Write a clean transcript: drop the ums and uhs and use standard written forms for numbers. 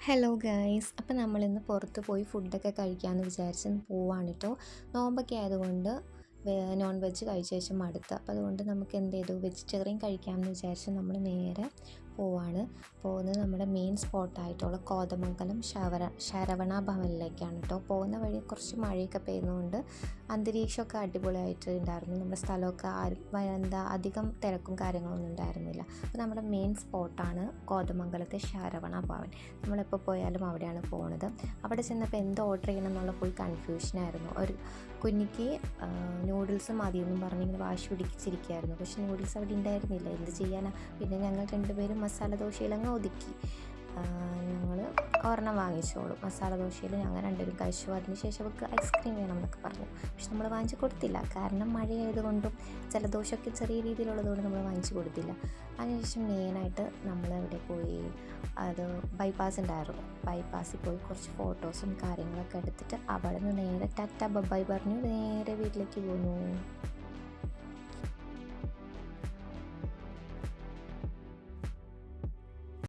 Hello guys, അപ്പോൾ നമ്മളിന്ന് പുറത്ത് പോയി ഫുഡൊക്കെ കഴിക്കാമെന്ന് വിചാരിച്ച് പോവാണ് കേട്ടോ. നോമ്പൊക്കെ ആയതുകൊണ്ട് നോൺ വെജ് കഴിച്ച ശേഷം മടുത്ത്, അപ്പോൾ അതുകൊണ്ട് നമുക്ക് എന്ത് ചെയ്തു, വെജിറ്റേറിയൻ കഴിക്കാമെന്ന് വിചാരിച്ച് നമ്മൾ നേരെ പോകുന്നത് നമ്മുടെ മെയിൻ സ്പോട്ടായിട്ടുള്ള കോതമംഗലം ശരവണ ഭവനിലേക്കാണ് കേട്ടോ. പോകുന്ന വഴി കുറച്ച് മഴയൊക്കെ പെയ്യുന്നതുകൊണ്ട് അന്തരീക്ഷമൊക്കെ അടിപൊളിയായിട്ട് ഉണ്ടായിരുന്നു. നമ്മുടെ സ്ഥലമൊക്കെ അധികം തിരക്കും കാര്യങ്ങളൊന്നും ഉണ്ടായിരുന്നില്ല. അപ്പോൾ നമ്മുടെ മെയിൻ സ്പോട്ടാണ് കോതമംഗലത്തെ ശരവണ ഭവൻ. നമ്മളെപ്പോൾ പോയാലും അവിടെയാണ് പോകുന്നത്. അവിടെ ചെന്നപ്പോൾ എന്ത് ഓർഡർ ചെയ്യണം എന്നുള്ള ഫുൾ കൺഫ്യൂഷനായിരുന്നു. ഒരു കുഞ്ഞിക്ക് നൂഡിൽസ് മതിയെന്നും പറഞ്ഞിങ്ങനെ വാശി പിടിച്ചിരിക്കുകയായിരുന്നു. പക്ഷേ നൂഡിൽസ് അവിടെ ഉണ്ടായിരുന്നില്ല. എന്ത് ചെയ്യാനാണ്? പിന്നെ ഞങ്ങൾ രണ്ടുപേരും മസാല ദോശയിലങ്ങ് ഒതുക്കി. ഞങ്ങൾ ഒരെണ്ണം വാങ്ങിച്ചോളൂ. മസാല ദോശയിൽ ഞങ്ങൾ രണ്ടുപേരും കഴിച്ചു. അതിനുശേഷം അവർക്ക് ഐസ്ക്രീം വേണം എന്നൊക്കെ പറഞ്ഞു. പക്ഷെ നമ്മൾ വാങ്ങിച്ചു കൊടുത്തില്ല. കാരണം മഴയായതുകൊണ്ടും ജലദോഷമൊക്കെ ചെറിയ രീതിയിലുള്ളതുകൊണ്ട് നമ്മൾ വാങ്ങിച്ചു കൊടുത്തില്ല. അതിനുശേഷം മെയിനായിട്ട് നമ്മൾ എവിടെ പോയി, അത് ബൈപ്പാസ് ഉണ്ടായിരുന്നു. ബൈപ്പാസിൽ പോയി കുറച്ച് ഫോട്ടോസും കാര്യങ്ങളൊക്കെ എടുത്തിട്ട് അവിടെ നിന്ന് നേരെ ടാറ്റ ബൈ പറഞ്ഞു നേരെ വീട്ടിലേക്ക് പോന്നു.